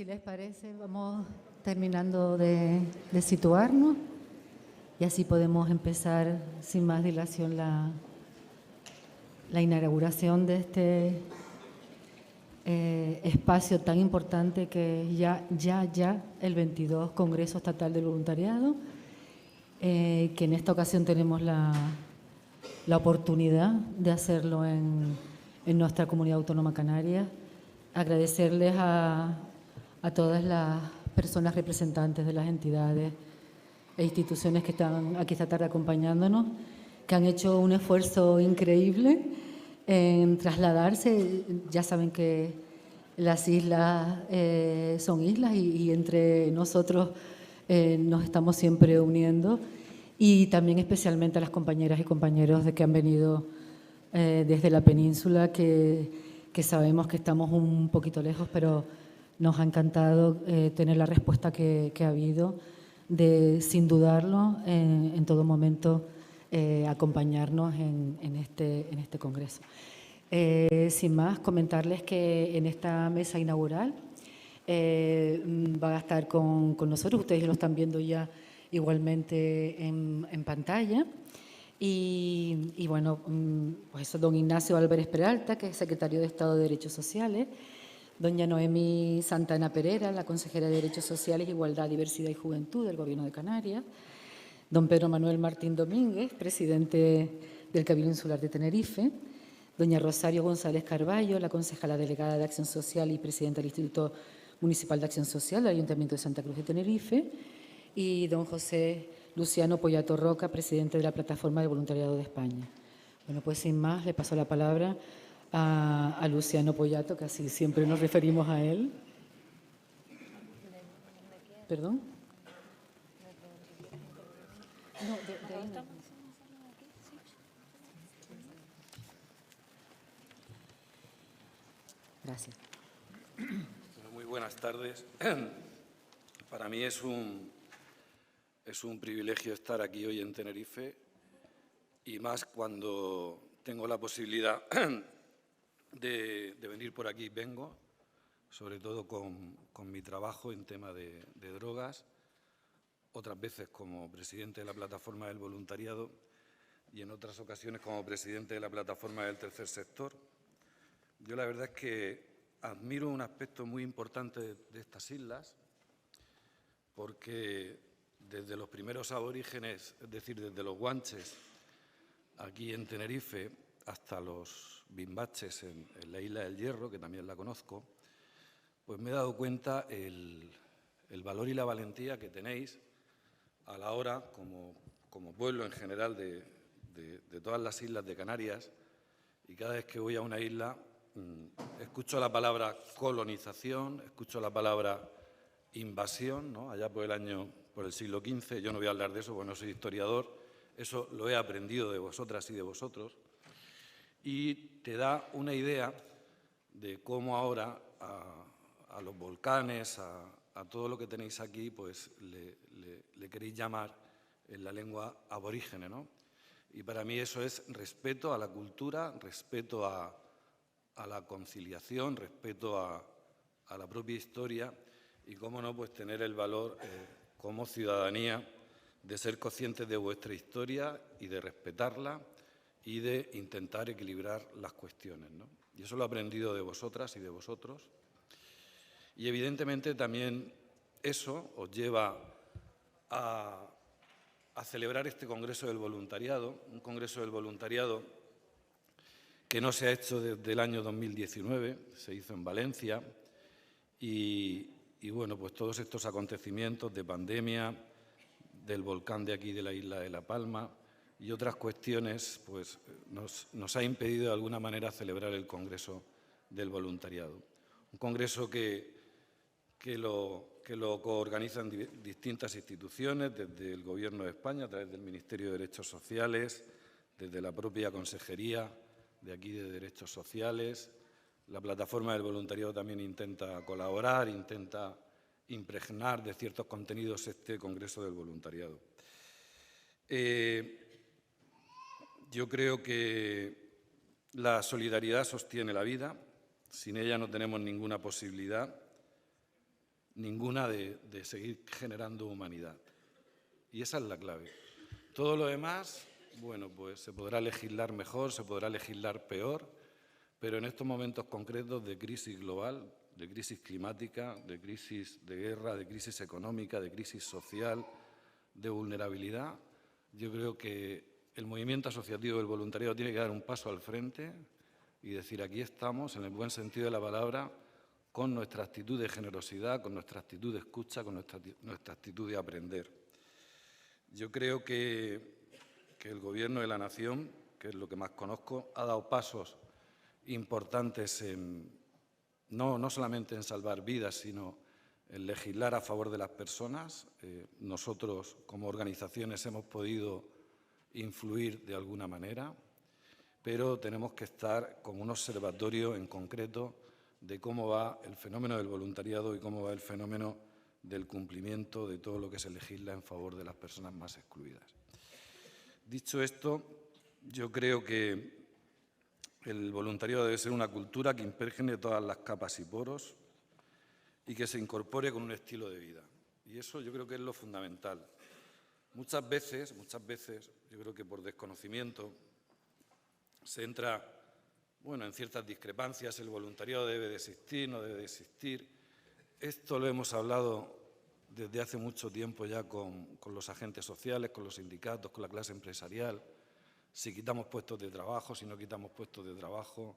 Si les parece, vamos terminando de situarnos y así podemos empezar sin más dilación la inauguración de este espacio tan importante que es ya el 22 Congreso Estatal del Voluntariado, que en esta ocasión tenemos la oportunidad de hacerlo en nuestra comunidad autónoma canaria. Agradecerles a todas las personas representantes de las entidades e instituciones que están aquí esta tarde acompañándonos, que han hecho un esfuerzo increíble en trasladarse. Ya saben que las islas son islas y entre nosotros nos estamos siempre uniendo, y también especialmente a las compañeras y compañeros que han venido desde la península, que sabemos que estamos un poquito lejos, pero nos ha encantado tener la respuesta que ha habido de, sin dudarlo, en todo momento acompañarnos en este congreso. Sin más, comentarles que en esta mesa inaugural va a estar con nosotros, ustedes lo están viendo ya igualmente en pantalla, y bueno, pues eso, don Ignacio Álvarez Peralta, que es secretario de Estado de Derechos Sociales, doña Noemí Santana Pereira, la consejera de Derechos Sociales, Igualdad, Diversidad y Juventud del Gobierno de Canarias, don Pedro Manuel Martín Domínguez, presidente del Cabildo Insular de Tenerife, doña Rosario González Carballo, la concejala delegada de Acción Social y presidenta del Instituto Municipal de Acción Social del Ayuntamiento de Santa Cruz de Tenerife, y don José Luciano Poyato Roca, presidente de la Plataforma de Voluntariado de España. Bueno, pues sin más, le paso la palabra a Luciano Poyato, que así siempre nos referimos a él. ¿Perdón? No, de ahí no. Gracias. Bueno, muy buenas tardes. Para mí es un privilegio estar aquí hoy en Tenerife, y más cuando tengo la posibilidad de venir por aquí. Vengo, sobre todo con mi trabajo en tema de drogas, otras veces como presidente de la Plataforma del Voluntariado y en otras ocasiones como presidente de la Plataforma del Tercer Sector. Yo la verdad es que admiro un aspecto muy importante de estas islas, porque desde los primeros aborígenes, es decir, desde los guanches aquí en Tenerife hasta los bimbaches en la isla del Hierro, que también la conozco, pues me he dado cuenta el valor y la valentía que tenéis a la hora, como pueblo en general de todas las islas de Canarias, y cada vez que voy a una isla escucho la palabra colonización, escucho la palabra invasión, ¿no? Allá por el siglo XV, yo no voy a hablar de eso porque no soy historiador, eso lo he aprendido de vosotras y de vosotros, y te da una idea de cómo ahora a los volcanes, a todo lo que tenéis aquí, pues le queréis llamar en la lengua aborígene, ¿no? Y para mí eso es respeto a la cultura, respeto a la conciliación, respeto a la propia historia, y, cómo no, pues tener el valor como ciudadanía de ser conscientes de vuestra historia y de respetarla y de intentar equilibrar las cuestiones, ¿no? Y eso lo he aprendido de vosotras y de vosotros. Y evidentemente también eso os lleva a celebrar este Congreso del Voluntariado, un Congreso del Voluntariado que no se ha hecho desde el año 2019, se hizo en Valencia, y bueno, pues todos estos acontecimientos de pandemia, del volcán de aquí de la isla de La Palma y otras cuestiones, pues nos ha impedido de alguna manera celebrar el Congreso del Voluntariado. Un congreso que lo coorganizan distintas instituciones, desde el Gobierno de España, a través del Ministerio de Derechos Sociales, desde la propia Consejería de aquí de Derechos Sociales. La Plataforma del Voluntariado también intenta colaborar, intenta impregnar de ciertos contenidos este Congreso del Voluntariado. Yo creo que la solidaridad sostiene la vida, sin ella no tenemos ninguna posibilidad. ninguna de seguir generando humanidad. Y esa es la clave. Todo lo demás, bueno, pues se podrá legislar mejor, se podrá legislar peor, pero en estos momentos concretos de crisis global, de crisis climática, de crisis de guerra, de crisis económica, de crisis social, de vulnerabilidad, yo creo que el movimiento asociativo del voluntariado tiene que dar un paso al frente y decir, aquí estamos, en el buen sentido de la palabra, con nuestra actitud de generosidad, con nuestra actitud de escucha, con nuestra actitud de aprender. Yo creo que el Gobierno de la Nación, que es lo que más conozco, ha dado pasos importantes no solamente en salvar vidas, sino en legislar a favor de las personas. Nosotros, como organizaciones, hemos podido influir de alguna manera, pero tenemos que estar con un observatorio en concreto de cómo va el fenómeno del voluntariado y cómo va el fenómeno del cumplimiento de todo lo que se legisla en favor de las personas más excluidas. Dicho esto, yo creo que el voluntariado debe ser una cultura que impregne todas las capas y poros y que se incorpore con un estilo de vida. Y eso yo creo que es lo fundamental. Muchas veces, yo creo que por desconocimiento se entra, bueno, en ciertas discrepancias, el voluntariado debe de existir, no debe de existir. Esto lo hemos hablado desde hace mucho tiempo ya con los agentes sociales, con los sindicatos, con la clase empresarial. Si quitamos puestos de trabajo, si no quitamos puestos de trabajo,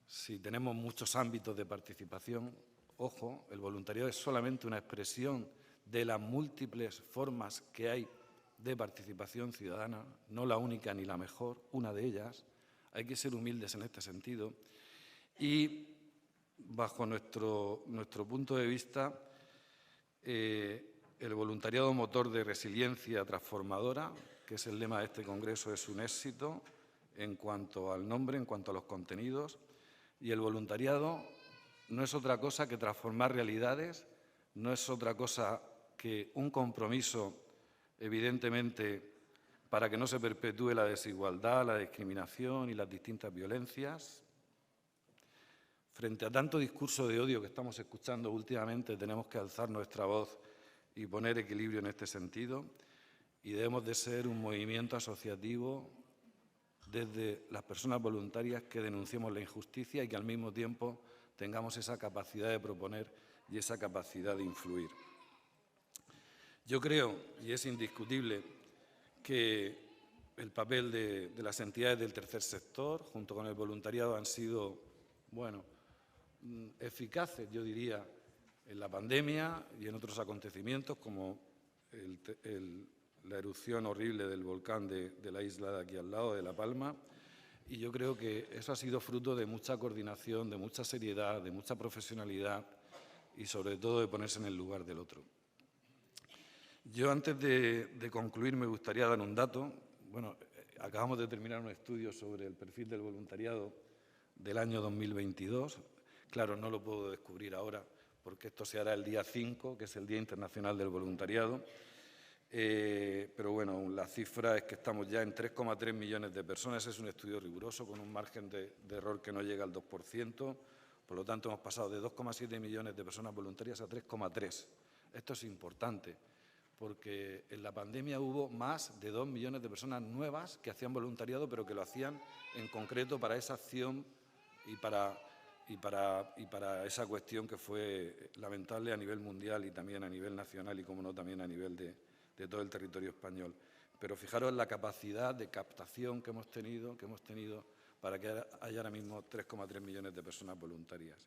si tenemos muchos ámbitos de participación. Ojo, el voluntariado es solamente una expresión de las múltiples formas que hay de participación ciudadana, no la única ni la mejor, una de ellas. Hay que ser humildes en este sentido. Y bajo nuestro punto de vista, el voluntariado motor de resiliencia transformadora, que es el lema de este congreso, es un éxito en cuanto al nombre, en cuanto a los contenidos. Y el voluntariado no es otra cosa que transformar realidades, no es otra cosa que un compromiso, evidentemente, para que no se perpetúe la desigualdad, la discriminación y las distintas violencias. Frente a tanto discurso de odio que estamos escuchando últimamente, tenemos que alzar nuestra voz y poner equilibrio en este sentido, y debemos de ser un movimiento asociativo desde las personas voluntarias que denunciemos la injusticia y que al mismo tiempo tengamos esa capacidad de proponer y esa capacidad de influir. Yo creo, y es indiscutible, que el papel de las entidades del tercer sector, junto con el voluntariado, han sido, bueno, eficaces, yo diría, en la pandemia y en otros acontecimientos, como la erupción horrible del volcán de la isla de aquí al lado, de La Palma. Y yo creo que eso ha sido fruto de mucha coordinación, de mucha seriedad, de mucha profesionalidad y, sobre todo, de ponerse en el lugar del otro. Yo, antes de concluir, me gustaría dar un dato. Bueno, acabamos de terminar un estudio sobre el perfil del voluntariado del año 2022. Claro, no lo puedo descubrir ahora porque esto se hará el día 5, que es el Día Internacional del Voluntariado. Pero bueno, la cifra es que estamos ya en 3,3 millones de personas. Es un estudio riguroso con un margen de error que no llega al 2%. Por lo tanto, hemos pasado de 2,7 millones de personas voluntarias a 3,3. Esto es importante, porque en la pandemia hubo más de 2 millones de personas nuevas que hacían voluntariado, pero que lo hacían en concreto para esa acción y para esa cuestión que fue lamentable a nivel mundial y también a nivel nacional y, como no, también a nivel de todo el territorio español. Pero fijaros la capacidad de captación que hemos tenido para que haya ahora mismo 3,3 millones de personas voluntarias.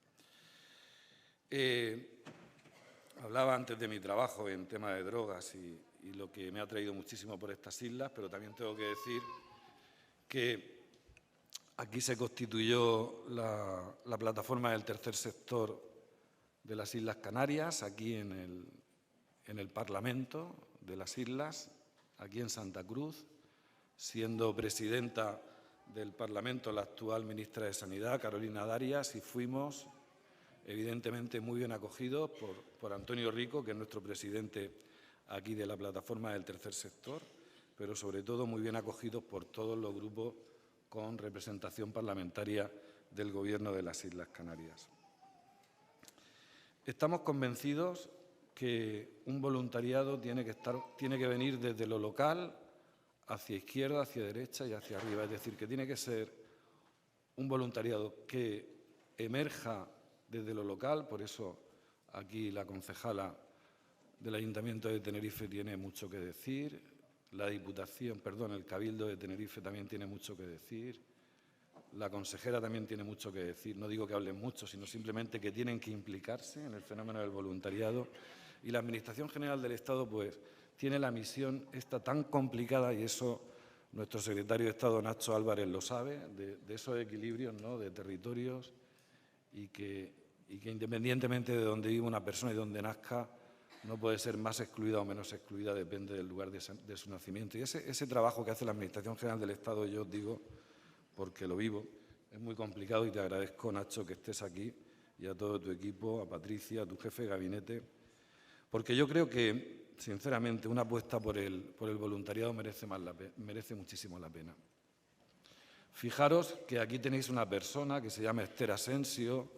Hablaba antes de mi trabajo en tema de drogas y lo que me ha traído muchísimo por estas islas, pero también tengo que decir que aquí se constituyó la plataforma del tercer sector de las Islas Canarias, aquí en el Parlamento de las Islas, aquí en Santa Cruz, siendo presidenta del Parlamento la actual ministra de Sanidad, Carolina Darias, y fuimos evidentemente muy bien acogidos por Antonio Rico, que es nuestro presidente aquí de la plataforma del tercer sector, pero sobre todo muy bien acogidos por todos los grupos con representación parlamentaria del Gobierno de las Islas Canarias. Estamos convencidos que un voluntariado tiene que venir desde lo local hacia izquierda, hacia derecha y hacia arriba. Es decir, que tiene que ser un voluntariado que emerja desde lo local. Por eso aquí la concejala del Ayuntamiento de Tenerife tiene mucho que decir. El Cabildo de Tenerife también tiene mucho que decir. La consejera también tiene mucho que decir. No digo que hablen mucho, sino simplemente que tienen que implicarse en el fenómeno del voluntariado. Y la Administración General del Estado, pues, tiene la misión esta tan complicada, y eso nuestro secretario de Estado, Nacho Álvarez, lo sabe, de esos equilibrios, ¿no?, de territorios, y que independientemente de donde viva una persona y donde nazca, no puede ser más excluida o menos excluida, depende del lugar de su nacimiento. Y ese trabajo que hace la Administración General del Estado, yo os digo, porque lo vivo, es muy complicado, y te agradezco, Nacho, que estés aquí, y a todo tu equipo, a Patricia, a tu jefe de gabinete, porque yo creo que, sinceramente, una apuesta por el voluntariado merece muchísimo la pena. Fijaros que aquí tenéis una persona que se llama Esther Asensio,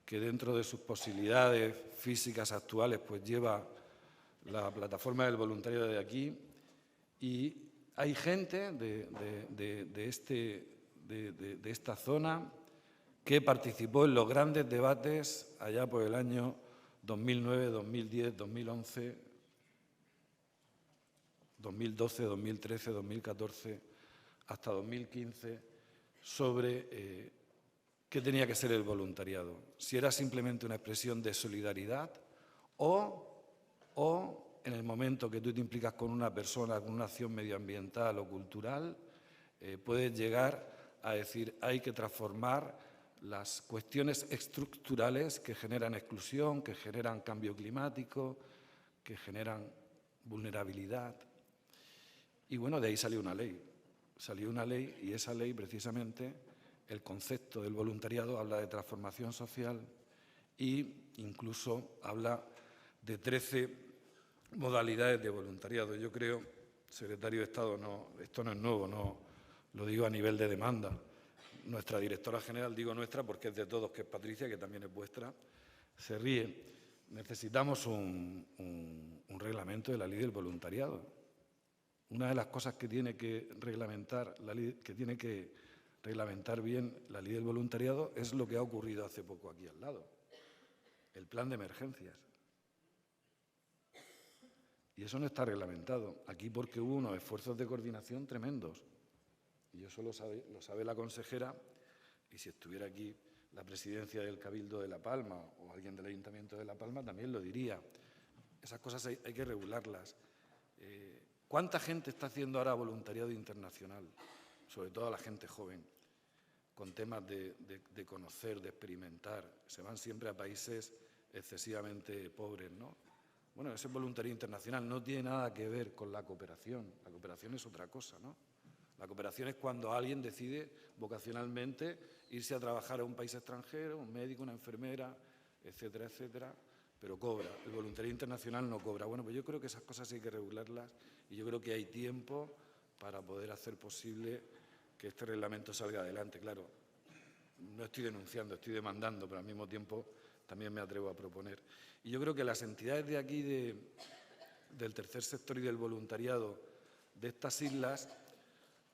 que dentro de sus posibilidades físicas actuales pues lleva la plataforma del voluntariado de aquí, y hay gente de esta zona que participó en los grandes debates allá por el año 2009, 2010, 2011, 2012, 2013, 2014, hasta 2015, sobre qué tenía que ser el voluntariado. Si era simplemente una expresión de solidaridad o en el momento que tú te implicas con una persona, con una acción medioambiental o cultural, puedes llegar a decir hay que transformar las cuestiones estructurales que generan exclusión, que generan cambio climático, que generan vulnerabilidad. Y bueno, de ahí salió una ley. Salió una ley, y esa ley, precisamente, el concepto del voluntariado habla de transformación social e incluso habla de 13 modalidades de voluntariado. Yo creo, secretario de Estado, esto no es nuevo, no lo digo a nivel de demanda. Nuestra directora general, digo nuestra porque es de todos, que es Patricia, que también es vuestra, se ríe. Necesitamos un reglamento de la ley del voluntariado. Una de las cosas que tiene que reglamentar la ley, que tiene que reglamentar bien la ley del voluntariado, es lo que ha ocurrido hace poco aquí al lado, el plan de emergencias. Y eso no está reglamentado aquí porque hubo unos esfuerzos de coordinación tremendos. Y eso lo sabe la consejera, y si estuviera aquí la presidencia del Cabildo de La Palma o alguien del Ayuntamiento de La Palma también lo diría. Esas cosas hay que regularlas. ¿Cuánta gente está haciendo ahora voluntariado internacional? Sobre todo la gente joven, con temas de conocer, de experimentar. Se van siempre a países excesivamente pobres, ¿no? Bueno, ese voluntariado internacional no tiene nada que ver con la cooperación. La cooperación es otra cosa, ¿no? La cooperación es cuando alguien decide vocacionalmente irse a trabajar a un país extranjero, un médico, una enfermera, etcétera, etcétera, pero cobra. El voluntariado internacional no cobra. Bueno, pues yo creo que esas cosas hay que regularlas, y yo creo que hay tiempo para poder hacer posible que este reglamento salga adelante. Claro, no estoy denunciando, estoy demandando, pero al mismo tiempo también me atrevo a proponer. Y yo creo que las entidades de aquí, del tercer sector y del voluntariado de estas islas,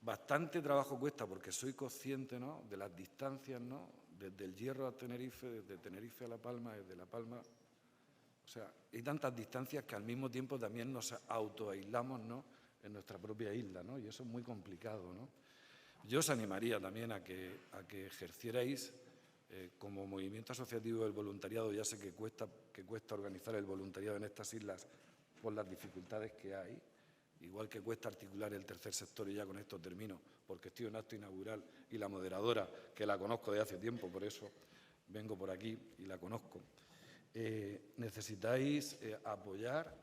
bastante trabajo cuesta, porque soy consciente, ¿no?, de las distancias, ¿no?, desde el Hierro a Tenerife, desde Tenerife a La Palma, desde La Palma. O sea, hay tantas distancias que al mismo tiempo también nos autoaislamos, ¿no?, en nuestra propia isla, ¿no?, y eso es muy complicado, ¿no? Yo os animaría también a que ejercierais como movimiento asociativo del voluntariado. Ya sé que cuesta organizar el voluntariado en estas islas por las dificultades que hay, igual que cuesta articular el tercer sector, y ya con esto termino, porque estoy en acto inaugural y la moderadora, que la conozco de hace tiempo, por eso vengo por aquí y la conozco. Necesitáis apoyar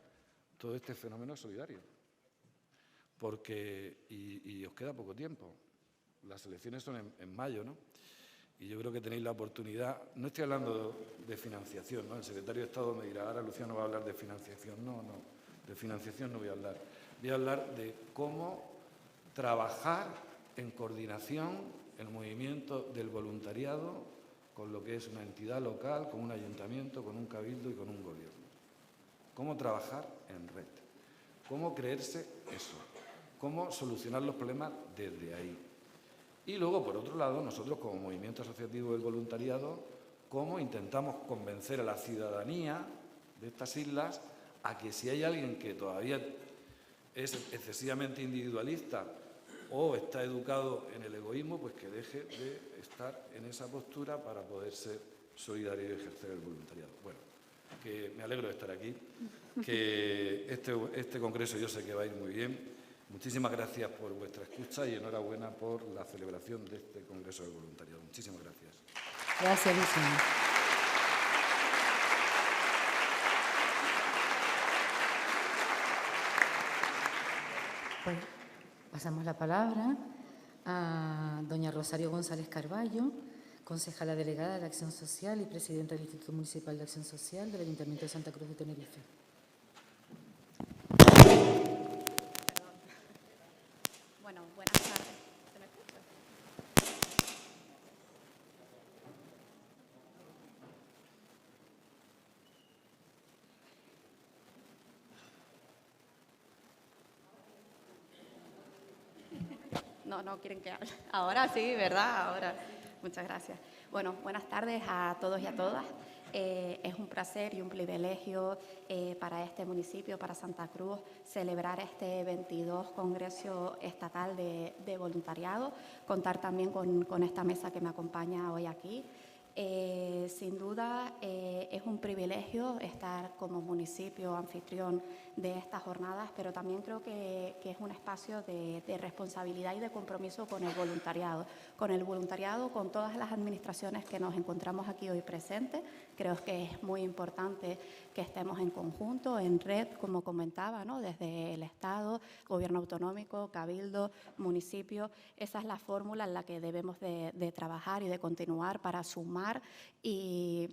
todo este fenómeno solidario, porque, y os queda poco tiempo, las elecciones son en mayo, ¿no? Y yo creo que tenéis la oportunidad, no estoy hablando de financiación, ¿no? El secretario de Estado me dirá, ahora Luciano va a hablar de financiación. No, de financiación no voy a hablar. Voy a hablar de cómo trabajar en coordinación el movimiento del voluntariado con lo que es una entidad local, con un ayuntamiento, con un cabildo y con un gobierno. Cómo trabajar en red, cómo creerse eso, cómo solucionar los problemas desde ahí. Y luego, por otro lado, nosotros como movimiento asociativo del voluntariado, cómo intentamos convencer a la ciudadanía de estas islas a que si hay alguien que todavía es excesivamente individualista o está educado en el egoísmo, pues que deje de estar en esa postura para poder ser solidario y ejercer el voluntariado. Bueno, que me alegro de estar aquí, que este congreso yo sé que va a ir muy bien. Muchísimas gracias por vuestra escucha y enhorabuena por la celebración de este congreso del voluntariado. Muchísimas gracias. Gracias, Luciano. Pues pasamos la palabra a doña Rosario González Carballo, concejala delegada de Acción Social y presidenta del Instituto Municipal de Acción Social del Ayuntamiento de Santa Cruz de Tenerife. Bueno, buenas tardes. ¿Se me escucha? No quieren que hable. Ahora sí, ¿verdad? Ahora. Muchas gracias. Bueno, buenas tardes a todos y a todas. Es un placer y un privilegio para este municipio, para Santa Cruz, celebrar este 22 Congreso Estatal de Voluntariado, contar también con esta mesa que me acompaña hoy aquí. Sin duda es un privilegio estar como municipio anfitrión de estas jornadas, pero también creo que es un espacio de responsabilidad y de compromiso con el voluntariado, con todas las administraciones que nos encontramos aquí hoy presentes. Creo que es muy importante que estemos en conjunto, en red, como comentaba, ¿no? Desde el Estado, Gobierno autonómico, Cabildo, municipio. Esa es la fórmula en la que debemos de trabajar y de continuar para sumar y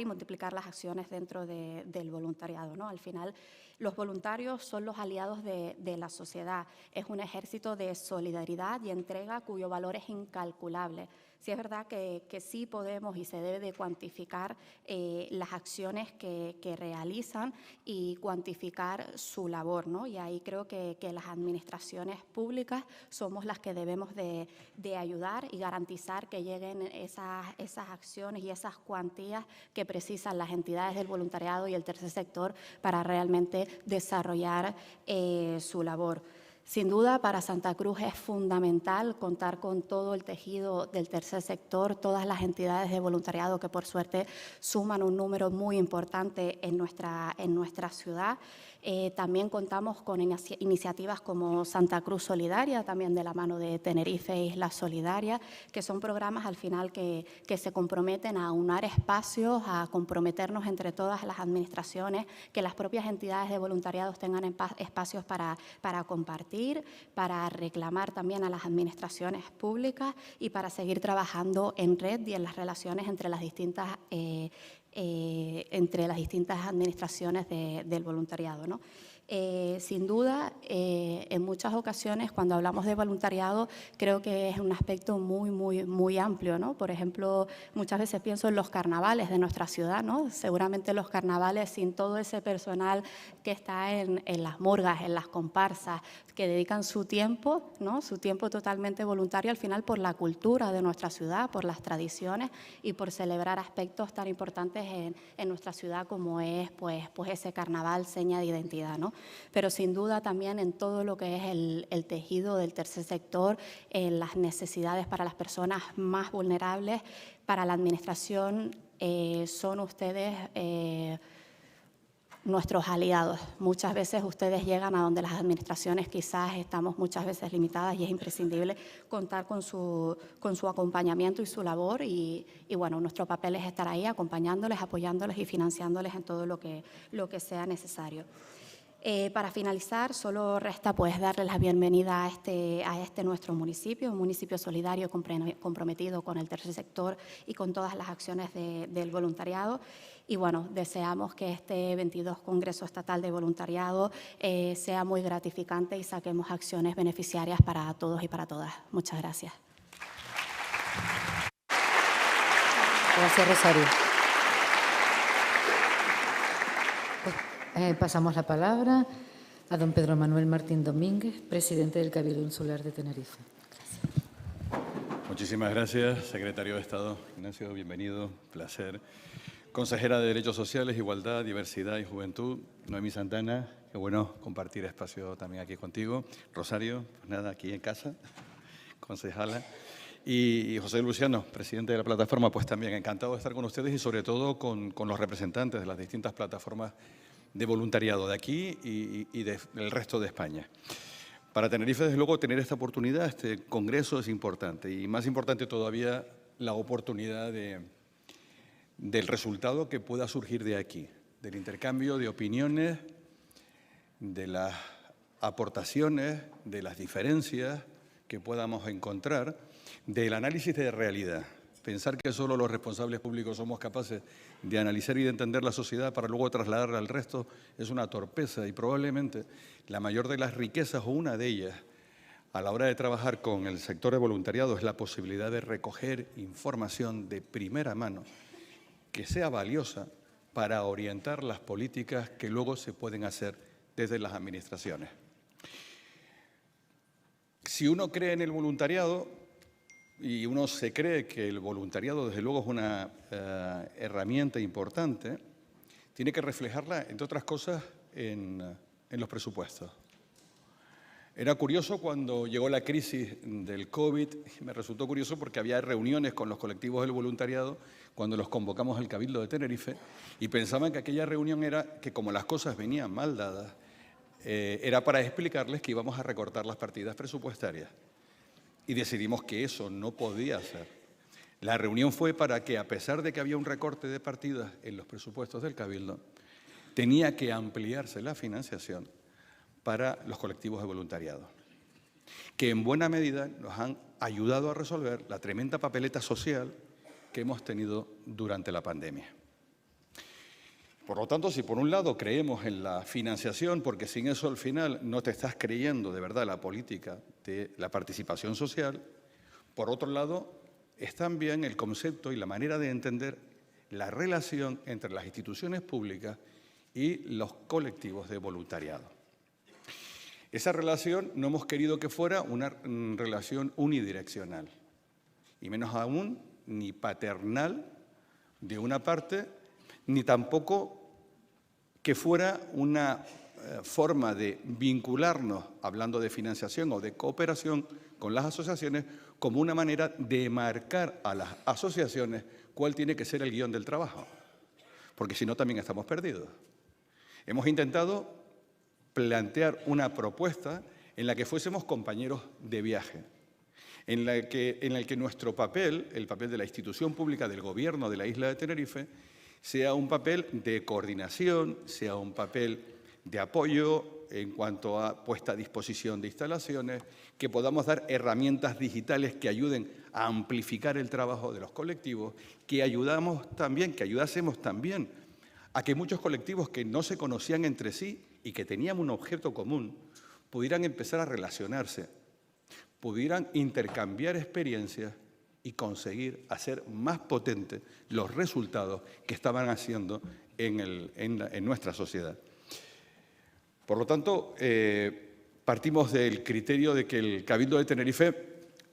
multiplicar las acciones dentro del voluntariado, ¿no? Al final, los voluntarios son los aliados de la sociedad. Es un ejército de solidaridad y entrega cuyo valor es incalculable. Sí es verdad que sí podemos y se debe de cuantificar las acciones que realizan y cuantificar su labor, ¿no? Y ahí creo que las administraciones públicas somos las que debemos de ayudar y garantizar que lleguen esas acciones y esas cuantías que precisan las entidades del voluntariado y el tercer sector para realmente desarrollar su labor. Sin duda, para Santa Cruz es fundamental contar con todo el tejido del tercer sector, todas las entidades de voluntariado que, por suerte, suman un número muy importante en nuestra ciudad. También contamos con iniciativas como Santa Cruz Solidaria, también de la mano de Tenerife Isla Solidaria, que son programas al final que se comprometen a aunar espacios, a comprometernos entre todas las administraciones, que las propias entidades de voluntariado tengan espacios para compartir, para reclamar también a las administraciones públicas y para seguir trabajando en red y en las relaciones entre las distintas administraciones del voluntariado, ¿no? Sin duda, en muchas ocasiones, cuando hablamos de voluntariado, creo que es un aspecto muy amplio, ¿no? Por ejemplo, muchas veces pienso en los carnavales de nuestra ciudad, ¿no? Seguramente los carnavales, sin todo ese personal que está en las murgas, en las comparsas, que dedican su tiempo, ¿no? Su tiempo totalmente voluntario al final por la cultura de nuestra ciudad, por las tradiciones y por celebrar aspectos tan importantes en nuestra ciudad como es pues ese carnaval, seña de identidad, ¿no? Pero sin duda también en todo lo que es el tejido del tercer sector, en las necesidades para las personas más vulnerables, para la administración son ustedes nuestros aliados. Muchas veces ustedes llegan a donde las administraciones quizás estamos muchas veces limitadas y es imprescindible contar con su acompañamiento y su labor y bueno, nuestro papel es estar ahí acompañándoles, apoyándoles y financiándoles en todo lo que sea necesario. Para finalizar, solo resta pues darles la bienvenida a este nuestro municipio, un municipio solidario comprometido con el tercer sector y con todas las acciones del voluntariado. Y bueno, deseamos que este 22 Congreso Estatal de Voluntariado sea muy gratificante y saquemos acciones beneficiarias para todos y para todas. Muchas gracias. Gracias, Rosario. Pasamos la palabra a don Pedro Manuel Martín Domínguez, presidente del Cabildo Insular de Tenerife. Gracias. Muchísimas gracias, secretario de Estado. Ignacio, bienvenido, placer. Consejera de Derechos Sociales, Igualdad, Diversidad y Juventud, Noemí Santana, qué bueno compartir espacio también aquí contigo. Rosario, pues nada, aquí en casa, concejala. Y José Luciano, presidente de la plataforma, pues también encantado de estar con ustedes y sobre todo con los representantes de las distintas plataformas de voluntariado de aquí y del resto de España. Para Tenerife, desde luego, tener esta oportunidad, este congreso es importante y más importante todavía la oportunidad del resultado que pueda surgir de aquí, del intercambio de opiniones, de las aportaciones, de las diferencias que podamos encontrar, del análisis de realidad. Pensar que solo los responsables públicos somos capaces de analizar y de entender la sociedad para luego trasladarla al resto es una torpeza y probablemente la mayor de las riquezas o una de ellas a la hora de trabajar con el sector de voluntariado es la posibilidad de recoger información de primera mano que sea valiosa para orientar las políticas que luego se pueden hacer desde las administraciones. Si uno cree en el voluntariado, y uno se cree que el voluntariado, desde luego, es una herramienta importante, tiene que reflejarla, entre otras cosas, en los presupuestos. Era curioso cuando llegó la crisis del COVID, me resultó curioso porque había reuniones con los colectivos del voluntariado cuando los convocamos al Cabildo de Tenerife y pensaban que aquella reunión era que, como las cosas venían mal dadas, era para explicarles que íbamos a recortar las partidas presupuestarias. Y decidimos que eso no podía ser. La reunión fue para que, a pesar de que había un recorte de partidas en los presupuestos del Cabildo, tenía que ampliarse la financiación para los colectivos de voluntariado, que en buena medida nos han ayudado a resolver la tremenda papeleta social que hemos tenido durante la pandemia. Por lo tanto, si por un lado creemos en la financiación, porque sin eso al final no te estás creyendo de verdad la política de la participación social, por otro lado es también el concepto y la manera de entender la relación entre las instituciones públicas y los colectivos de voluntariado. Esa relación no hemos querido que fuera una relación unidireccional, y menos aún ni paternal de una parte, ni tampoco que fuera una forma de vincularnos, hablando de financiación o de cooperación con las asociaciones, como una manera de marcar a las asociaciones cuál tiene que ser el guión del trabajo, porque si no también estamos perdidos. Hemos intentado plantear una propuesta en la que fuésemos compañeros de viaje, en el que nuestro papel, el papel de la institución pública del Gobierno de la isla de Tenerife, sea un papel de coordinación, sea un papel de apoyo en cuanto a puesta a disposición de instalaciones, que podamos dar herramientas digitales que ayuden a amplificar el trabajo de los colectivos, que ayudásemos también a que muchos colectivos que no se conocían entre sí y que tenían un objeto común, pudieran empezar a relacionarse, pudieran intercambiar experiencias y conseguir hacer más potentes los resultados que estaban haciendo en nuestra sociedad. Por lo tanto, partimos del criterio de que el Cabildo de Tenerife,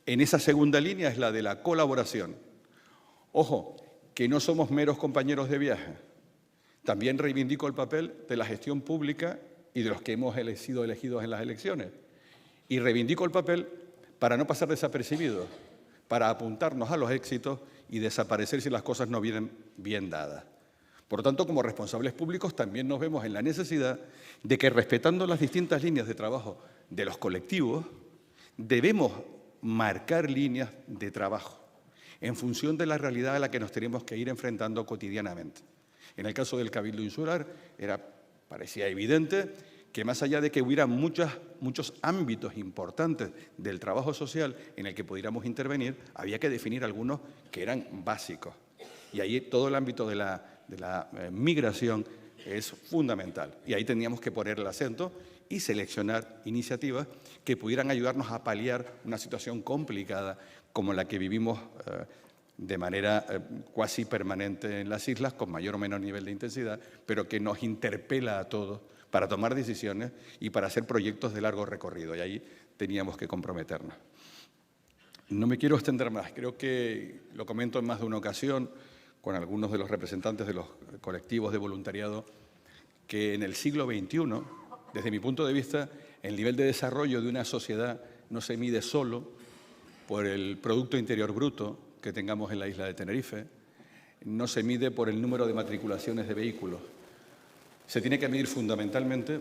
en esa segunda línea, es la de la colaboración. Ojo, que no somos meros compañeros de viaje. También reivindico el papel de la gestión pública y de los que hemos sido elegidos en las elecciones. Y reivindico el papel para no pasar desapercibidos, para apuntarnos a los éxitos y desaparecer si las cosas no vienen bien dadas. Por lo tanto, como responsables públicos también nos vemos en la necesidad de que, respetando las distintas líneas de trabajo de los colectivos, debemos marcar líneas de trabajo en función de la realidad a la que nos tenemos que ir enfrentando cotidianamente. En el caso del Cabildo Insular parecía evidente que, más allá de que hubiera muchos ámbitos importantes del trabajo social en el que pudiéramos intervenir, había que definir algunos que eran básicos. Y ahí todo el ámbito de la migración es fundamental. Y ahí teníamos que poner el acento y seleccionar iniciativas que pudieran ayudarnos a paliar una situación complicada como la que vivimos de manera cuasi permanente en las islas, con mayor o menor nivel de intensidad, pero que nos interpela a todos para tomar decisiones y para hacer proyectos de largo recorrido, y ahí teníamos que comprometernos. No me quiero extender más, creo que lo comento en más de una ocasión con algunos de los representantes de los colectivos de voluntariado, que en el siglo XXI, desde mi punto de vista, el nivel de desarrollo de una sociedad no se mide solo por el Producto Interior Bruto que tengamos en la isla de Tenerife, no se mide por el número de matriculaciones de vehículos. Se tiene que medir fundamentalmente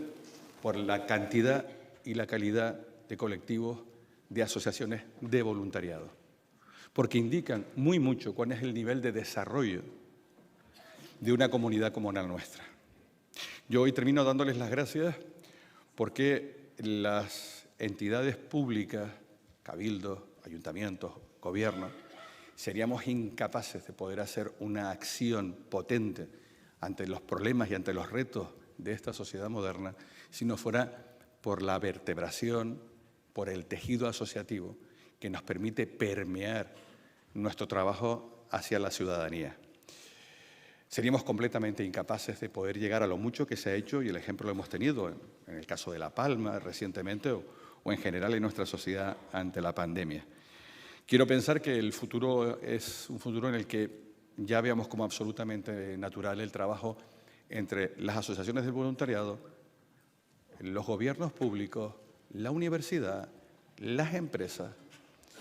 por la cantidad y la calidad de colectivos, de asociaciones de voluntariado, porque indican muy mucho cuál es el nivel de desarrollo de una comunidad como la nuestra. Yo hoy termino dándoles las gracias porque las entidades públicas, cabildos, ayuntamientos, gobiernos, seríamos incapaces de poder hacer una acción potente ante los problemas y ante los retos de esta sociedad moderna si no fuera por la vertebración, por el tejido asociativo que nos permite permear nuestro trabajo hacia la ciudadanía. Seríamos completamente incapaces de poder llegar a lo mucho que se ha hecho, y el ejemplo lo hemos tenido en el caso de La Palma recientemente o en general en nuestra sociedad ante la pandemia. Quiero pensar que el futuro es un futuro en el que ya veamos como absolutamente natural el trabajo entre las asociaciones del voluntariado, los gobiernos públicos, la universidad, las empresas,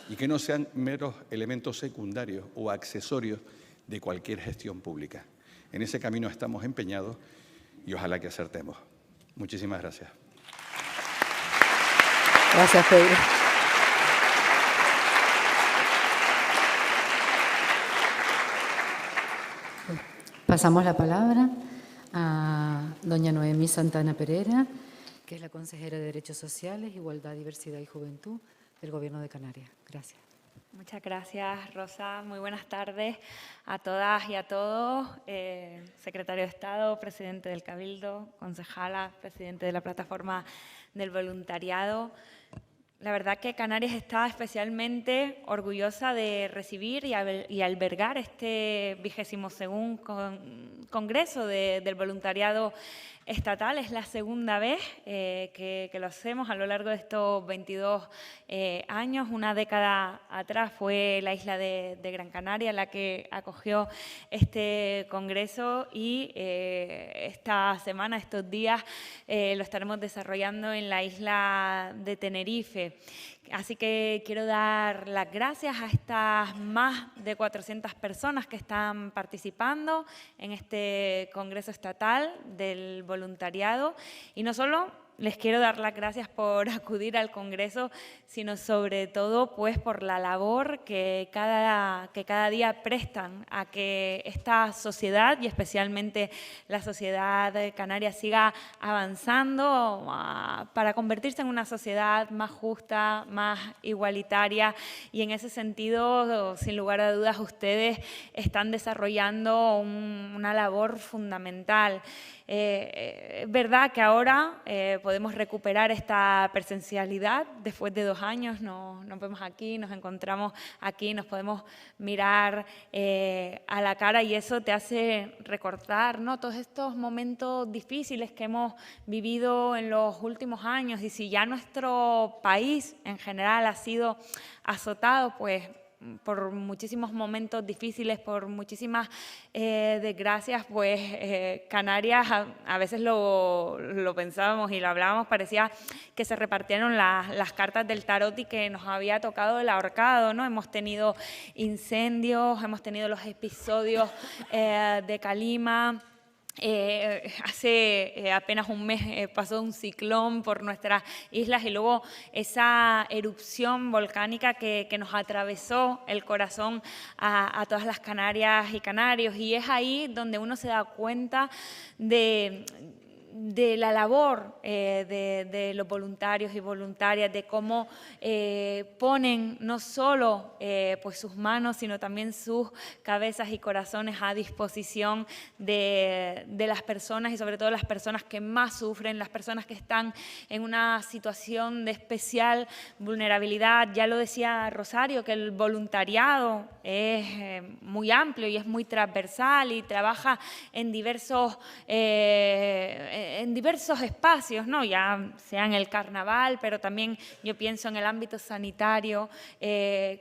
y que no sean meros elementos secundarios o accesorios de cualquier gestión pública. En ese camino estamos empeñados y ojalá que acertemos. Muchísimas gracias. Gracias, Pedro. Pasamos la palabra a doña Noemí Santana Pereira, que es la consejera de Derechos Sociales, Igualdad, Diversidad y Juventud del Gobierno de Canarias. Gracias. Muchas gracias, Rosa. Muy buenas tardes a todas y a todos. Secretario de Estado, presidente del Cabildo, concejala, presidente de la Plataforma del Voluntariado. La verdad que Canarias está especialmente orgullosa de recibir y albergar este 22º Congreso del Voluntariado Estatal. Es la segunda vez que lo hacemos a lo largo de estos 22 años. Una década atrás fue la isla de Gran Canaria la que acogió este congreso y esta semana, estos días, lo estaremos desarrollando en la isla de Tenerife. Así que quiero dar las gracias a estas más de 400 personas que están participando en este Congreso Estatal del Voluntariado. Y no solo les quiero dar las gracias por acudir al Congreso, sino sobre todo pues, por la labor que cada día prestan a que esta sociedad, y especialmente la sociedad canaria, siga avanzando para convertirse en una sociedad más justa, más igualitaria, y en ese sentido, sin lugar a dudas, ustedes están desarrollando una labor fundamental. Es verdad que ahora podemos recuperar esta presencialidad. Después de 2 años nos vemos aquí, nos encontramos aquí, nos podemos mirar a la cara, y eso te hace recordar, ¿no?, todos estos momentos difíciles que hemos vivido en los últimos años. Y si ya nuestro país en general ha sido azotado pues por muchísimos momentos difíciles, por muchísimas desgracias, pues Canarias, a veces lo pensábamos y lo hablábamos, parecía que se repartieron las cartas del tarot y que nos había tocado el ahorcado, ¿no? Hemos tenido incendios, hemos tenido los episodios de Calima. Hace apenas un mes pasó un ciclón por nuestras islas, y luego esa erupción volcánica que nos atravesó el corazón a todas las canarias y canarios. Y es ahí donde uno se da cuenta de de la labor de los voluntarios y voluntarias, de cómo ponen no solo pues sus manos, sino también sus cabezas y corazones a disposición de las personas, y sobre todo las personas que más sufren, las personas que están en una situación de especial vulnerabilidad. Ya lo decía Rosario, que el voluntariado es muy amplio y es muy transversal y trabaja en diversos espacios, ¿no? Ya sea en el carnaval, pero también yo pienso en el ámbito sanitario,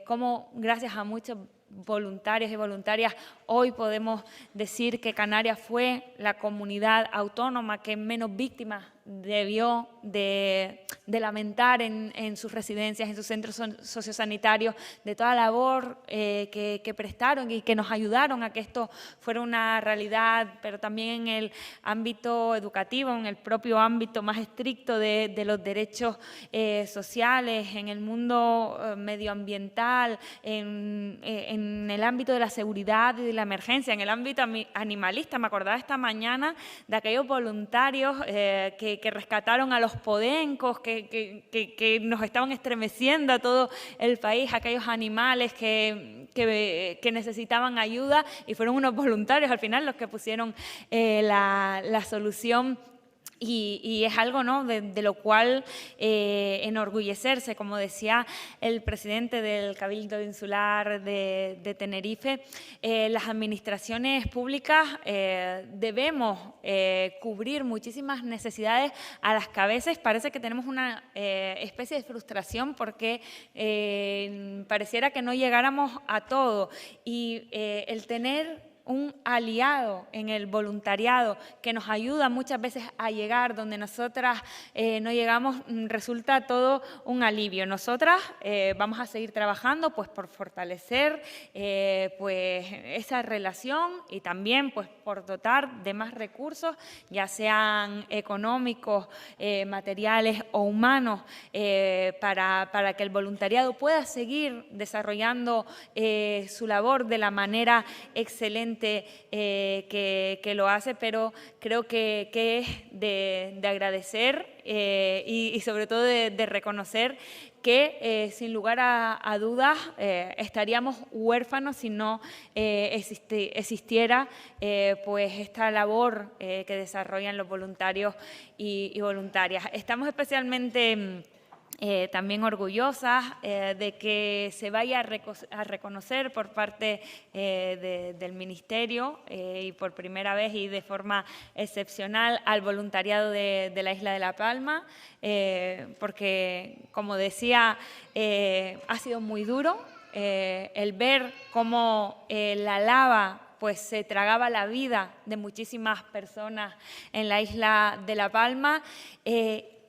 cómo gracias a muchos voluntarios y voluntarias hoy podemos decir que Canarias fue la comunidad autónoma que menos víctimas debió de lamentar en sus residencias, en sus centros sociosanitarios, de toda la labor que prestaron y que nos ayudaron a que esto fuera una realidad, pero también en el ámbito educativo, en el propio ámbito más estricto de los derechos sociales, en el mundo medioambiental, en el ámbito de la seguridad y de la emergencia, en el ámbito animalista. Me acordaba esta mañana de aquellos voluntarios que rescataron a los podencos, que nos estaban estremeciendo a todo el país, aquellos animales que necesitaban ayuda, y fueron unos voluntarios al final los que pusieron la solución. Y es algo, ¿no?, de lo cual enorgullecerse. Como decía el presidente del Cabildo Insular de Tenerife, las administraciones públicas debemos cubrir muchísimas necesidades a las que a veces parece que tenemos una especie de frustración porque pareciera que no llegáramos a todo. Y el tener un aliado en el voluntariado que nos ayuda muchas veces a llegar donde nosotras no llegamos, resulta todo un alivio. Nosotras vamos a seguir trabajando pues por fortalecer pues esa relación, y también pues por dotar de más recursos, ya sean económicos, materiales o humanos, para que el voluntariado pueda seguir desarrollando su labor de la manera excelente que lo hace, pero creo que es de agradecer y sobre todo de reconocer que sin lugar a dudas estaríamos huérfanos si no existiera pues esta labor que desarrollan los voluntarios y voluntarias. Estamos especialmente también orgullosas de que se vaya a reconocer por parte del Ministerio y por primera vez y de forma excepcional al voluntariado de la isla de La Palma, porque, como decía, ha sido muy duro el ver cómo la lava pues se tragaba la vida de muchísimas personas en la isla de La Palma,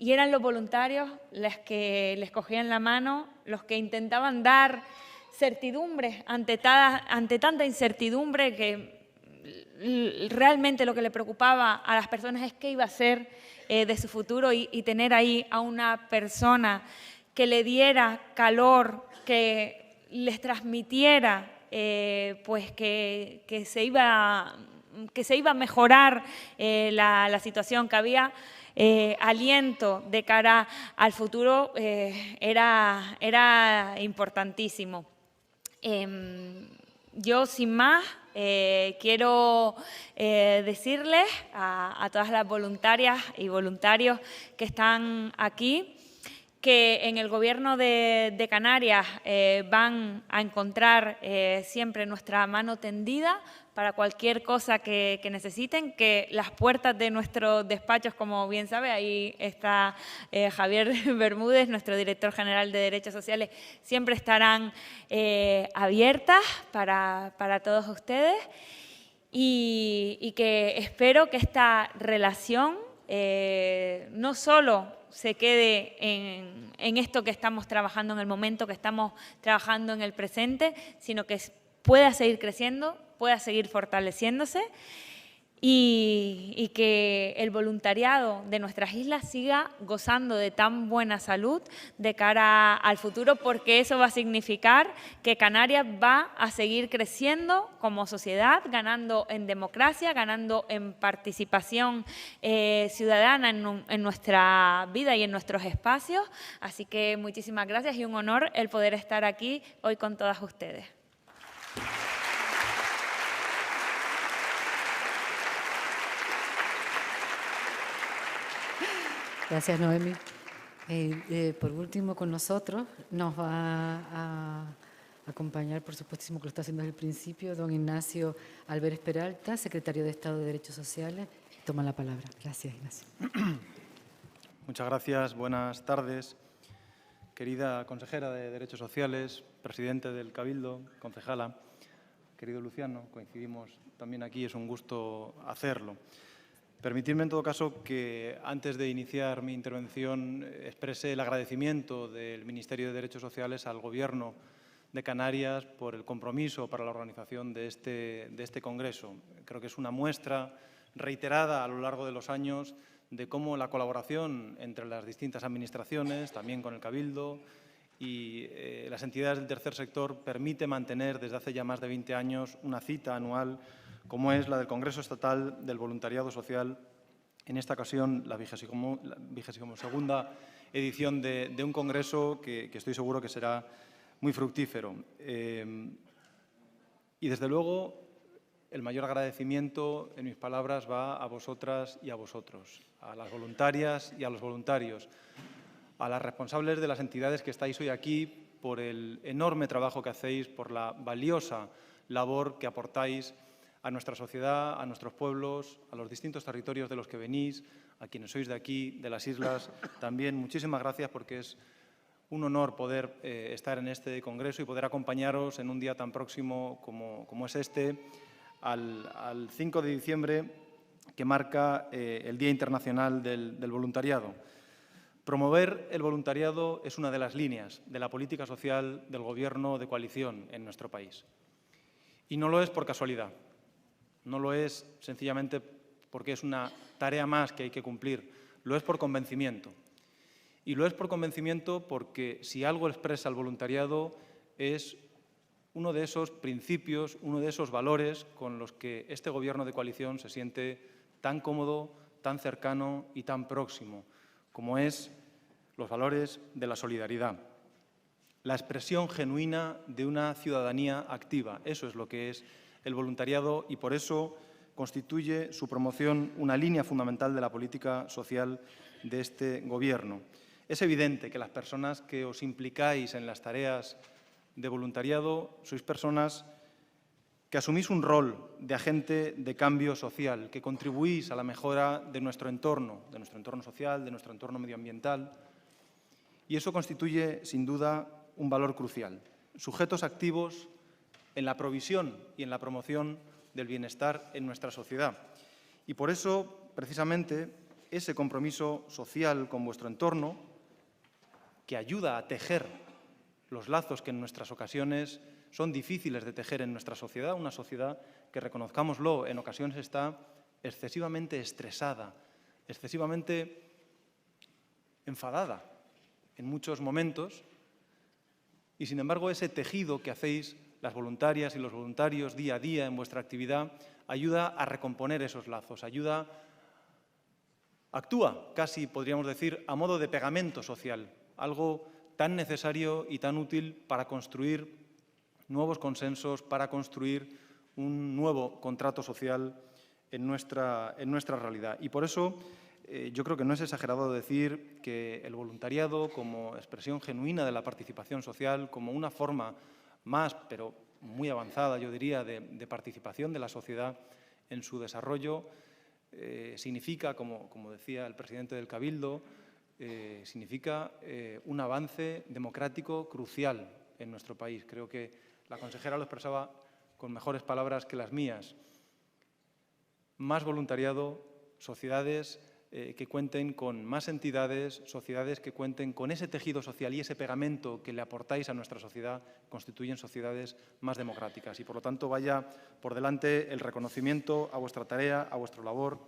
y eran los voluntarios los que les cogían la mano, los que intentaban dar certidumbre ante tanta incertidumbre, que realmente lo que le preocupaba a las personas es qué iba a ser de su futuro, y tener ahí a una persona que le diera calor, que les transmitiera pues que se iba a mejorar la situación, que había aliento de cara al futuro, era importantísimo. Yo, sin más, quiero decirles a todas las voluntarias y voluntarios que están aquí que en el Gobierno de Canarias van a encontrar siempre nuestra mano tendida para cualquier cosa que necesiten, que las puertas de nuestros despachos, como bien sabe, ahí está Javier Bermúdez, nuestro director general de Derechos Sociales, siempre estarán abiertas para todos ustedes, y que espero que esta relación no solo se quede en esto que estamos trabajando en el momento, que estamos trabajando en el presente, sino que pueda seguir creciendo, pueda seguir fortaleciéndose, y que el voluntariado de nuestras islas siga gozando de tan buena salud de cara al futuro, porque eso va a significar que Canarias va a seguir creciendo como sociedad, ganando en democracia, ganando en participación ciudadana en nuestra vida y en nuestros espacios. Así que muchísimas gracias y un honor el poder estar aquí hoy con todas ustedes. Gracias, Noemi. Por último, con nosotros nos va a acompañar, por supuesto, que lo está haciendo desde el principio, don Ignacio Álvarez Peralta, secretario de Estado de Derechos Sociales. Toma la palabra. Gracias, Ignacio. Muchas gracias. Buenas tardes. Querida consejera de Derechos Sociales, presidente del Cabildo, concejala, querido Luciano, coincidimos también aquí, es un gusto hacerlo. Permitidme, en todo caso, que antes de iniciar mi intervención exprese el agradecimiento del Ministerio de Derechos Sociales al Gobierno de Canarias por el compromiso para la organización de este congreso. Creo que es una muestra reiterada a lo largo de los años de cómo la colaboración entre las distintas administraciones, también con el Cabildo y las entidades del tercer sector, permite mantener desde hace ya más de 20 años una cita anual como es la del Congreso Estatal del Voluntariado Social, en esta ocasión la 22ª edición de un congreso que estoy seguro que será muy fructífero. Y desde luego el mayor agradecimiento en mis palabras va a vosotras y a vosotros, a las voluntarias y a los voluntarios, a las responsables de las entidades que estáis hoy aquí por el enorme trabajo que hacéis, por la valiosa labor que aportáis a nuestra sociedad, a nuestros pueblos, a los distintos territorios de los que venís, a quienes sois de aquí, de las islas. También muchísimas gracias porque es un honor poder estar en este congreso y poder acompañaros en un día tan próximo como es este, al 5 de diciembre, que marca el Día Internacional del Voluntariado. Promover el voluntariado es una de las líneas de la política social del Gobierno de coalición en nuestro país. Y no lo es por casualidad. No lo es sencillamente porque es una tarea más que hay que cumplir, lo es por convencimiento. Y lo es por convencimiento porque si algo expresa el voluntariado es uno de esos principios, uno de esos valores con los que este Gobierno de coalición se siente tan cómodo, tan cercano y tan próximo, como es los valores de la solidaridad. La expresión genuina de una ciudadanía activa, eso es lo que es el voluntariado y por eso constituye su promoción una línea fundamental de la política social de este Gobierno. Es evidente que las personas que os implicáis en las tareas de voluntariado sois personas que asumís un rol de agente de cambio social, que contribuís a la mejora de nuestro entorno social, de nuestro entorno medioambiental. Y eso constituye, sin duda, un valor crucial. Sujetos activos en la provisión y en la promoción del bienestar en nuestra sociedad. Y por eso, precisamente, ese compromiso social con vuestro entorno, que ayuda a tejer los lazos que en nuestras ocasiones son difíciles de tejer en nuestra sociedad, una sociedad que, reconozcámoslo, en ocasiones está excesivamente estresada, excesivamente enfadada en muchos momentos, y sin embargo ese tejido que hacéis las voluntarias y los voluntarios día a día en vuestra actividad ayuda a recomponer esos lazos, actúa casi, podríamos decir, a modo de pegamento social, algo tan necesario y tan útil para construir nuevos consensos, para construir un nuevo contrato social en nuestra realidad. Y por eso yo creo que no es exagerado decir que el voluntariado, como expresión genuina de la participación social, como una forma más, pero muy avanzada, yo diría, de participación de la sociedad en su desarrollo, significa, como decía el presidente del Cabildo, significa un avance democrático crucial en nuestro país. Creo que la consejera lo expresaba con mejores palabras que las mías. Más voluntariado, sociedades que cuenten con más entidades, sociedades que cuenten con ese tejido social y ese pegamento que le aportáis a nuestra sociedad, constituyen sociedades más democráticas. Y, por lo tanto, vaya por delante el reconocimiento a vuestra tarea, a vuestra labor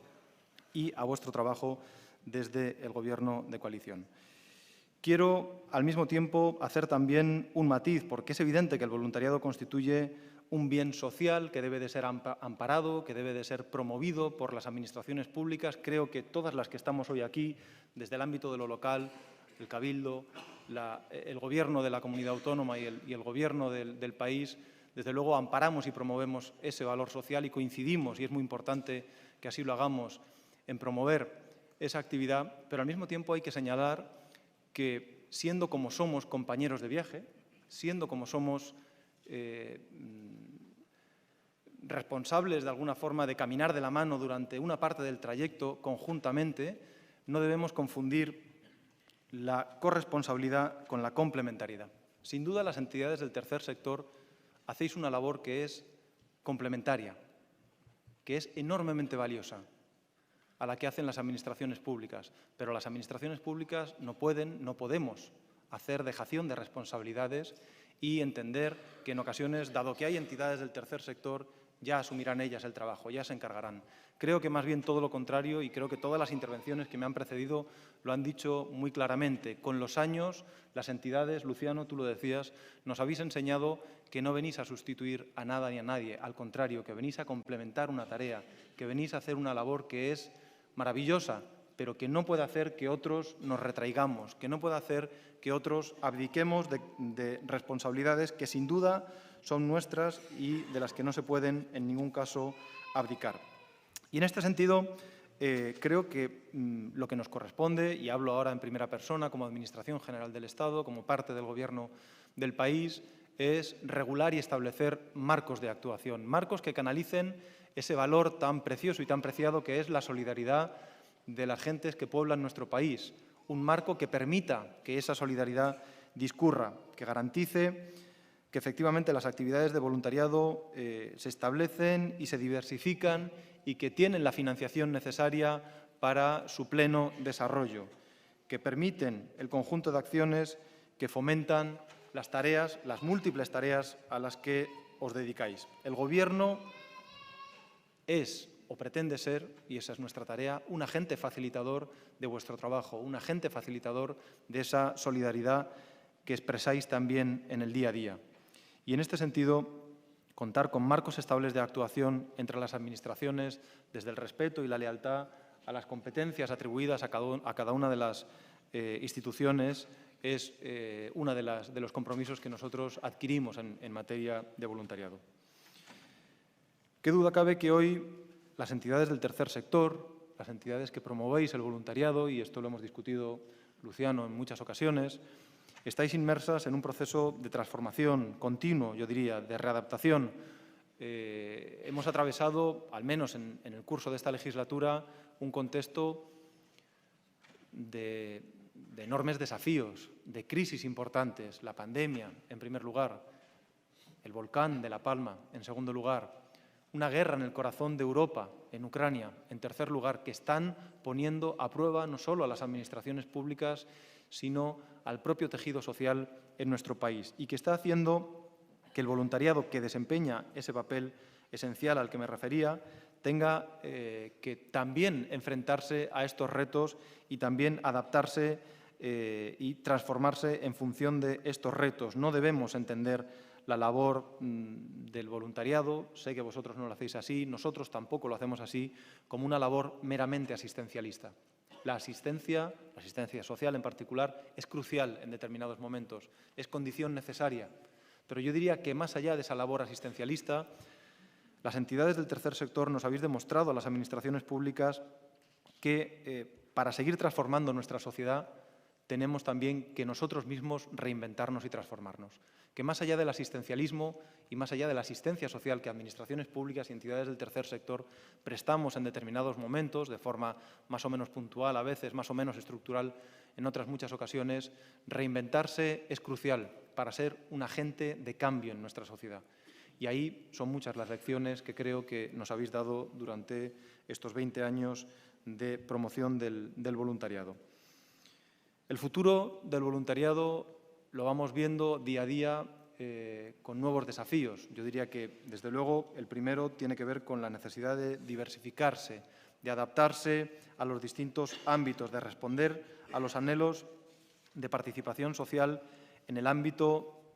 y a vuestro trabajo desde el Gobierno de coalición. Quiero, al mismo tiempo, hacer también un matiz, porque es evidente que el voluntariado constituye un bien social que debe de ser amparado, que debe de ser promovido por las administraciones públicas. Creo que todas las que estamos hoy aquí, desde el ámbito de lo local, el Cabildo, el Gobierno de la comunidad autónoma y el Gobierno del país, desde luego amparamos y promovemos ese valor social y coincidimos, y es muy importante que así lo hagamos, en promover esa actividad, pero al mismo tiempo hay que señalar que, siendo como somos compañeros de viaje, siendo como somos responsables de alguna forma de caminar de la mano durante una parte del trayecto conjuntamente, no debemos confundir la corresponsabilidad con la complementariedad. Sin duda, las entidades del tercer sector hacéis una labor que es complementaria, que es enormemente valiosa a la que hacen las administraciones públicas, pero las administraciones públicas no podemos hacer dejación de responsabilidades y entender que en ocasiones, dado que hay entidades del tercer sector, ya asumirán ellas el trabajo, ya se encargarán. Creo que más bien todo lo contrario, y creo que todas las intervenciones que me han precedido lo han dicho muy claramente. Con los años, las entidades, Luciano, tú lo decías, nos habéis enseñado que no venís a sustituir a nada ni a nadie, al contrario, que venís a complementar una tarea, que venís a hacer una labor que es maravillosa, pero que no puede hacer que otros nos retraigamos, que no puede hacer que otros abdiquemos de responsabilidades que sin duda son nuestras y de las que no se pueden en ningún caso abdicar. Y en este sentido, creo que lo que nos corresponde, y hablo ahora en primera persona como Administración General del Estado, como parte del Gobierno del país, es regular y establecer marcos de actuación, marcos que canalicen ese valor tan precioso y tan preciado que es la solidaridad de las gentes que pueblan nuestro país, un marco que permita que esa solidaridad discurra, que garantice que efectivamente las actividades de voluntariado se establecen y se diversifican y que tienen la financiación necesaria para su pleno desarrollo, que permiten el conjunto de acciones que fomentan las tareas, las múltiples tareas a las que os dedicáis. El Gobierno es o pretende ser, y esa es nuestra tarea, un agente facilitador de vuestro trabajo, un agente facilitador de esa solidaridad que expresáis también en el día a día. Y en este sentido, contar con marcos estables de actuación entre las administraciones, desde el respeto y la lealtad a las competencias atribuidas a cada una de las instituciones, es uno de los compromisos que nosotros adquirimos en materia de voluntariado. Qué duda cabe que hoy las entidades del tercer sector, las entidades que promovéis el voluntariado, y esto lo hemos discutido, Luciano, en muchas ocasiones, estáis inmersas en un proceso de transformación continuo, yo diría, de readaptación. Hemos atravesado, al menos en el curso de esta legislatura, un contexto de enormes desafíos, de crisis importantes, la pandemia, en primer lugar, el volcán de La Palma, en segundo lugar, una guerra en el corazón de Europa, en Ucrania, en tercer lugar, que están poniendo a prueba no solo a las administraciones públicas, sino al propio tejido social en nuestro país, y que está haciendo que el voluntariado, que desempeña ese papel esencial al que me refería, tenga que también enfrentarse a estos retos y también adaptarse y transformarse en función de estos retos. No debemos entender la labor del voluntariado, sé que vosotros no lo hacéis así, nosotros tampoco lo hacemos así, como una labor meramente asistencialista. La asistencia social en particular, es crucial en determinados momentos, es condición necesaria. Pero yo diría que más allá de esa labor asistencialista, las entidades del tercer sector nos habéis demostrado a las administraciones públicas que para seguir transformando nuestra sociedad tenemos también que nosotros mismos reinventarnos y transformarnos. Que más allá del asistencialismo y más allá de la asistencia social que administraciones públicas y entidades del tercer sector prestamos en determinados momentos, de forma más o menos puntual, a veces más o menos estructural, en otras muchas ocasiones, reinventarse es crucial para ser un agente de cambio en nuestra sociedad. Y ahí son muchas las lecciones que creo que nos habéis dado durante estos 20 años de promoción del voluntariado. El futuro del voluntariado lo vamos viendo día a día con nuevos desafíos. Yo diría que, desde luego, el primero tiene que ver con la necesidad de diversificarse, de adaptarse a los distintos ámbitos, de responder a los anhelos de participación social en el ámbito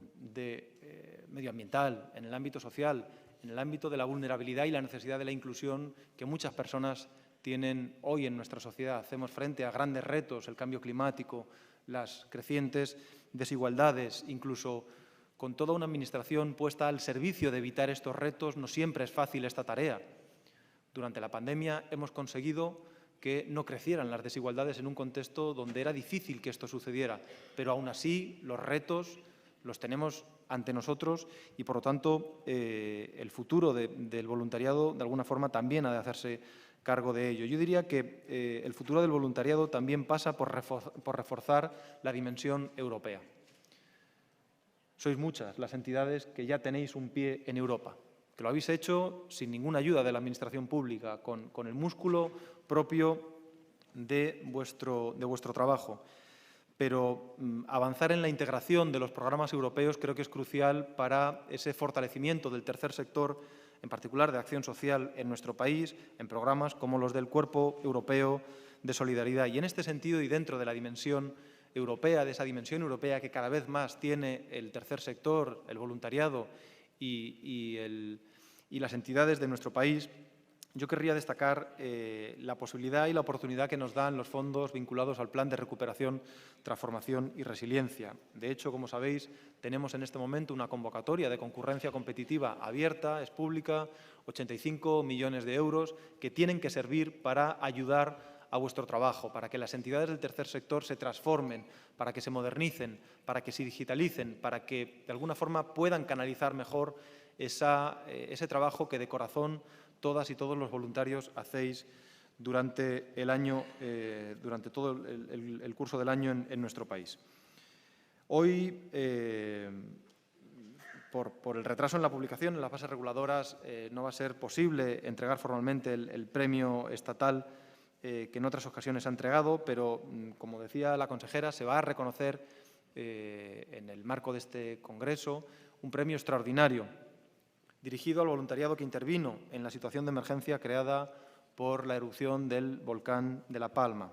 medioambiental, en el ámbito social, en el ámbito de la vulnerabilidad y la necesidad de la inclusión que muchas personas tienen hoy en nuestra sociedad. Hacemos frente a grandes retos, el cambio climático, las crecientes desigualdades, incluso con toda una administración puesta al servicio de evitar estos retos, no siempre es fácil esta tarea. Durante la pandemia hemos conseguido que no crecieran las desigualdades en un contexto donde era difícil que esto sucediera, pero aún así los retos los tenemos ante nosotros y, por lo tanto, el futuro del voluntariado, de alguna forma, también ha de hacerse cargo de ello. Yo diría que el futuro del voluntariado también pasa por reforzar la dimensión europea. Sois muchas las entidades que ya tenéis un pie en Europa, que lo habéis hecho sin ninguna ayuda de la Administración pública, con el músculo propio de vuestro trabajo. Pero avanzar en la integración de los programas europeos creo que es crucial para ese fortalecimiento del tercer sector, en particular de acción social en nuestro país, en programas como los del Cuerpo Europeo de Solidaridad. Y en este sentido, y dentro de la dimensión europea, de esa dimensión europea que cada vez más tiene el tercer sector, el voluntariado y las entidades de nuestro país, yo querría destacar la posibilidad y la oportunidad que nos dan los fondos vinculados al Plan de Recuperación, Transformación y Resiliencia. De hecho, como sabéis, tenemos en este momento una convocatoria de concurrencia competitiva abierta, es pública, 85 millones de euros que tienen que servir para ayudar a vuestro trabajo, para que las entidades del tercer sector se transformen, para que se modernicen, para que se digitalicen, para que de alguna forma puedan canalizar mejor ese trabajo que de corazón todas y todos los voluntarios hacéis durante el año, durante todo el curso del año en nuestro país. Hoy, por el retraso en la publicación, en las bases reguladoras, no va a ser posible entregar formalmente el premio estatal que en otras ocasiones ha entregado, pero, como decía la consejera, se va a reconocer en el marco de este congreso un premio extraordinario dirigido al voluntariado que intervino en la situación de emergencia creada por la erupción del volcán de La Palma.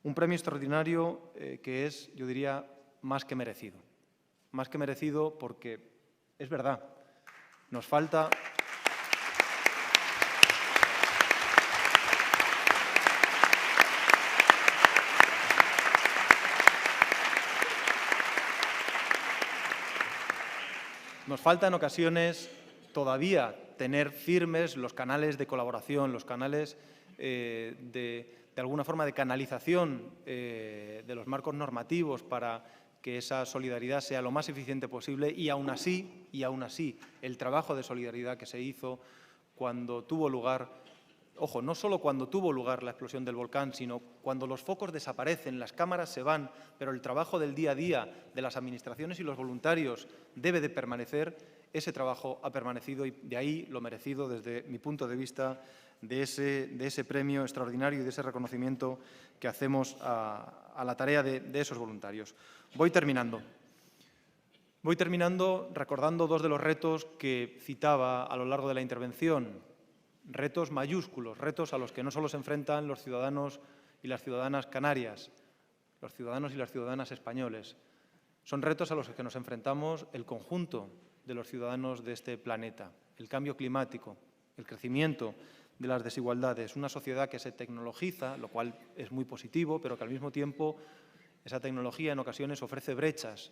Un premio extraordinario que es, yo diría, más que merecido. Más que merecido porque, es verdad, nos falta... Nos falta en ocasiones todavía tener firmes los canales de colaboración, los canales de alguna forma de canalización de los marcos normativos para que esa solidaridad sea lo más eficiente posible y aún así, el trabajo de solidaridad que se hizo cuando tuvo lugar, ojo, no solo cuando tuvo lugar la explosión del volcán, sino cuando los focos desaparecen, las cámaras se van, pero el trabajo del día a día de las administraciones y los voluntarios debe de permanecer. Ese trabajo ha permanecido y de ahí lo merecido, desde mi punto de vista, de ese premio extraordinario y de ese reconocimiento que hacemos a la tarea de esos voluntarios. Voy terminando recordando dos de los retos que citaba a lo largo de la intervención. Retos mayúsculos, retos a los que no solo se enfrentan los ciudadanos y las ciudadanas canarias, los ciudadanos y las ciudadanas españoles. Son retos a los que nos enfrentamos el conjunto de los ciudadanos de este planeta. El cambio climático, el crecimiento de las desigualdades, una sociedad que se tecnologiza, lo cual es muy positivo, pero que al mismo tiempo esa tecnología en ocasiones ofrece brechas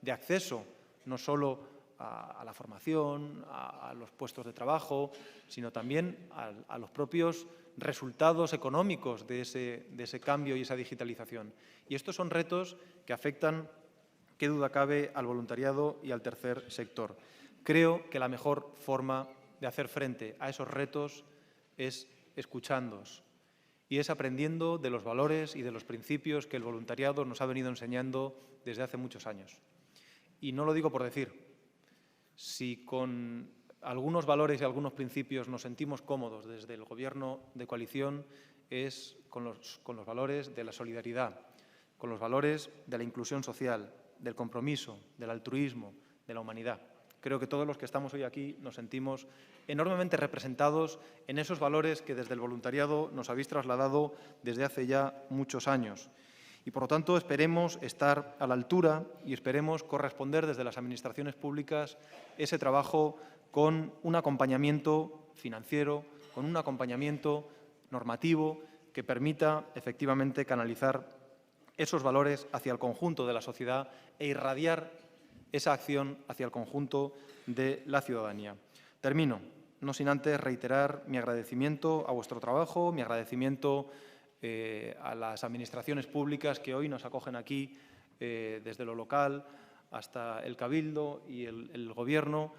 de acceso, no solo a la formación, a los puestos de trabajo, sino también a los propios resultados económicos de ese cambio y esa digitalización. Y estos son retos que afectan, qué duda cabe, al voluntariado y al tercer sector. Creo que la mejor forma de hacer frente a esos retos es escuchándoos y es aprendiendo de los valores y de los principios que el voluntariado nos ha venido enseñando desde hace muchos años. Y no lo digo por decir. Si con algunos valores y algunos principios nos sentimos cómodos desde el Gobierno de coalición es con los valores de la solidaridad, con los valores de la inclusión social, del compromiso, del altruismo, de la humanidad. Creo que todos los que estamos hoy aquí nos sentimos enormemente representados en esos valores que desde el voluntariado nos habéis trasladado desde hace ya muchos años. Y, por lo tanto, esperemos estar a la altura y esperemos corresponder desde las administraciones públicas ese trabajo con un acompañamiento financiero, con un acompañamiento normativo que permita efectivamente canalizar esos valores hacia el conjunto de la sociedad e irradiar esa acción hacia el conjunto de la ciudadanía. Termino, no sin antes reiterar mi agradecimiento a vuestro trabajo, mi agradecimiento a las administraciones públicas que hoy nos acogen aquí, desde lo local hasta el Cabildo y el Gobierno,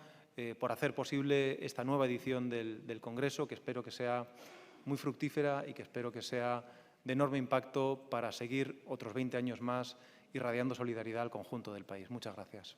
por hacer posible esta nueva edición del Congreso, que espero que sea muy fructífera y que espero que sea de enorme impacto para seguir otros 20 años más irradiando solidaridad al conjunto del país. Muchas gracias.